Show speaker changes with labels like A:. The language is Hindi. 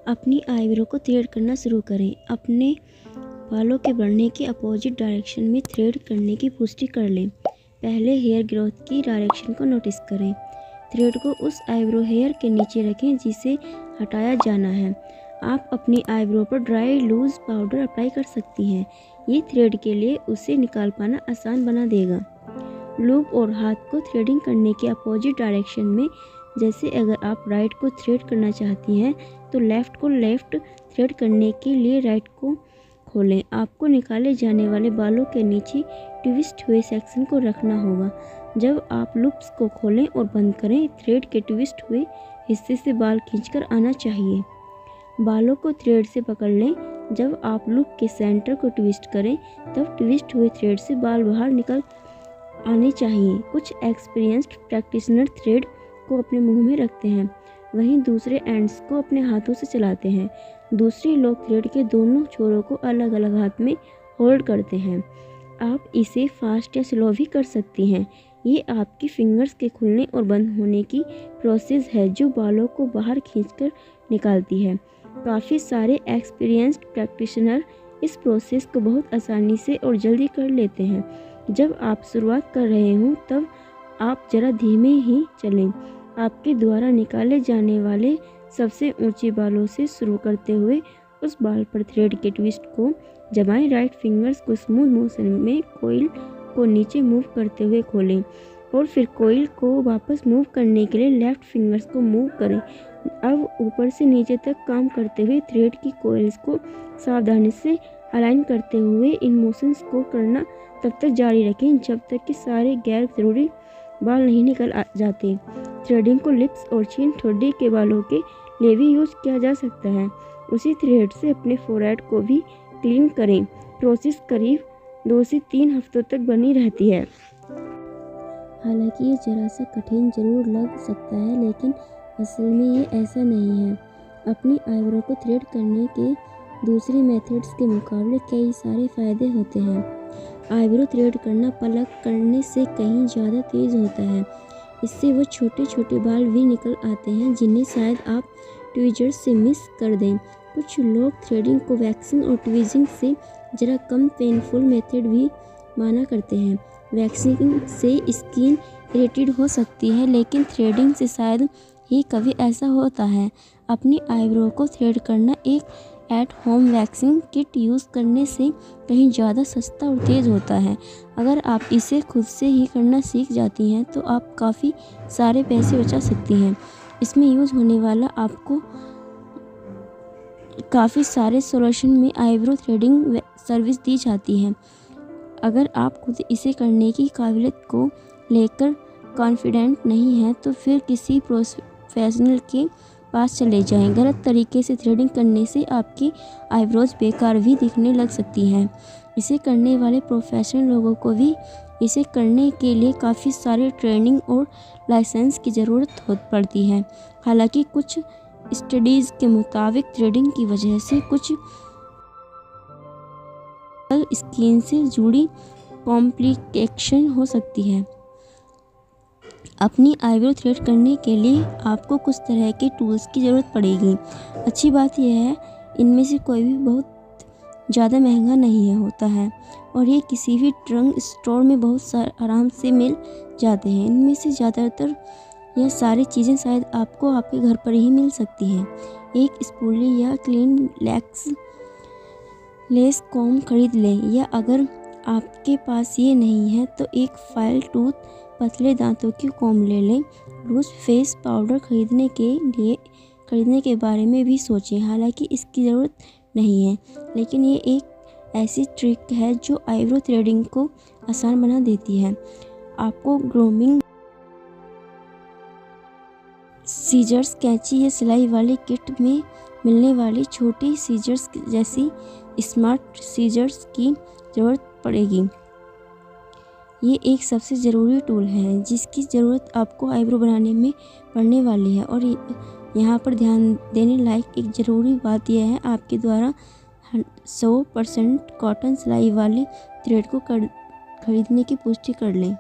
A: अपनी आईब्रो को थ्रेड करना शुरू करें। अपने बालों के बढ़ने के अपोजिट डायरेक्शन में थ्रेड करने की पुष्टि कर लें। पहले हेयर ग्रोथ की डायरेक्शन को नोटिस करें। थ्रेड को उस आईब्रो हेयर के नीचे रखें जिसे हटाया जाना है। आप अपनी आईब्रो पर ड्राई लूज पाउडर अप्लाई कर सकती हैं। ये थ्रेड के लिए उसे निकाल पाना आसान बना देगा। लूप और हाथ को थ्रेडिंग करने के अपोजिट डायरेक्शन में, जैसे अगर आप राइट को थ्रेड करना चाहती हैं तो लेफ़्ट को लेफ़्ट थ्रेड करने के लिए राइट को खोलें। आपको निकाले जाने वाले बालों के नीचे ट्विस्ट हुए सेक्शन को रखना होगा। जब आप लूप्स को खोलें और बंद करें, थ्रेड के ट्विस्ट हुए हिस्से से बाल खींचकर आना चाहिए। बालों को थ्रेड से पकड़ लें। जब आप लूप के सेंटर को ट्विस्ट करें, तब ट्विस्ट हुए थ्रेड से बाल बाहर निकल आने चाहिए। कुछ एक्सपीरियंस्ड प्रैक्टिशनर थ्रेड को अपने मुंह में रखते हैं, वहीं दूसरे एंड्स को अपने हाथों से चलाते हैं। दूसरे लोग थ्रेड के दोनों छोरों को अलग अलग हाथ में होल्ड करते हैं। आप इसे फास्ट या स्लो भी कर सकती हैं। ये आपकी फिंगर्स के खुलने और बंद होने की प्रोसेस है जो बालों को बाहर खींचकर निकालती है। काफ़ी सारे एक्सपीरियंस्ड प्रैक्टिशनर इस प्रोसेस को बहुत आसानी से और जल्दी कर लेते हैं। जब आप शुरुआत कर रहे हों तब आप ज़रा धीमे ही चलें। आपके द्वारा निकाले जाने वाले सबसे ऊंचे बालों से शुरू करते हुए उस बाल पर थ्रेड के ट्विस्ट को जमाएं। राइट फिंगर्स को स्मूथ मोशन में कोइल को नीचे मूव करते हुए खोलें और फिर कोइल को वापस मूव करने के लिए लेफ्ट फिंगर्स को मूव करें। अब ऊपर से नीचे तक काम करते हुए थ्रेड की कोइल्स को सावधानी से अलाइन करते हुए इन मोशंस को करना तब तक जारी रखें जब तक कि सारे गैर ज़रूरी बाल नहीं निकल जाते। थ्रेडिंग को लिप्स और चीन ठोड़ी के बालों के लिए भी यूज किया जा सकता है। उसी थ्रेड से अपने फोरहेड को भी क्लीन करें। प्रोसेस करीब 2 से 3 हफ्तों तक बनी रहती है। हालांकि ये जरा सा कठिन जरूर लग सकता है, लेकिन असल में ये ऐसा नहीं है। अपनी आईब्रो को थ्रेड करने के दूसरे मेथड्स के मुकाबले कई सारे फ़ायदे होते हैं। आईब्रो थ्रेड करना पलक करने से कहीं ज़्यादा तेज़ होता है। इससे वो छोटे छोटे बाल भी निकल आते हैं जिन्हें शायद आप ट्वीजर्स से मिस कर दें। कुछ लोग थ्रेडिंग को वैक्सिंग और ट्वीजिंग से ज़रा कम पेनफुल मेथड भी माना करते हैं। वैक्सिंग से स्किन इरिटेट हो सकती है, लेकिन थ्रेडिंग से शायद ही कभी ऐसा होता है। अपनी आईब्रो को थ्रेड करना एक at home waxing kit use करने से कहीं ज़्यादा सस्ता और तेज़ होता है। अगर आप इसे खुद से ही करना सीख जाती हैं तो आप काफ़ी सारे पैसे बचा सकती हैं। इसमें यूज़ होने वाला आपको काफ़ी सारे सॉल्यूशन में आईब्रो थ्रेडिंग सर्विस दी जाती है। अगर आप खुद इसे करने की काबिलियत को लेकर कॉन्फिडेंट नहीं हैं तो फिर किसी प्रोफेशनल के पास चले जाएं। गलत तरीके से थ्रेडिंग करने से आपकी आईब्रोज बेकार भी दिखने लग सकती हैं। इसे करने वाले प्रोफेशनल लोगों को भी इसे करने के लिए काफ़ी सारे ट्रेनिंग और लाइसेंस की ज़रूरत पड़ती है। हालांकि कुछ स्टडीज़ के मुताबिक थ्रेडिंग की वजह से कुछ स्किन से जुड़ी कॉम्प्लिकेशन हो सकती है। अपनी आईब्रो थ्रेड करने के लिए आपको कुछ तरह के टूल्स की ज़रूरत पड़ेगी। अच्छी बात यह है इनमें से कोई भी बहुत ज़्यादा महंगा नहीं होता है और ये किसी भी ड्रग स्टोर में बहुत आराम से मिल जाते हैं। इनमें से ज़्यादातर यह सारी चीज़ें शायद आपको आपके घर पर ही मिल सकती हैं। एक स्पूली या क्लीन लेस कॉम्ब खरीद लें, या अगर आपके पास ये नहीं है तो एक फाइल टूथ पतले दांतों की कॉम्ब ले लें। लूज फेस पाउडर खरीदने के बारे में भी सोचें। हालांकि इसकी ज़रूरत नहीं है, लेकिन ये एक ऐसी ट्रिक है जो आईब्रो थ्रेडिंग को आसान बना देती है। आपको ग्रूमिंग सीजर्स, कैंची या सिलाई वाली किट में मिलने वाली छोटी सीजर्स जैसी स्मार्ट सीजर्स की ज़रूरत पड़ेगी। ये एक सबसे ज़रूरी टूल है जिसकी ज़रूरत आपको आईब्रो बनाने में पड़ने वाली है। और यहाँ पर ध्यान देने लायक एक ज़रूरी बात यह है, आपके द्वारा 100% कॉटन सिलाई वाले थ्रेड को खरीदने की पुष्टि कर लें।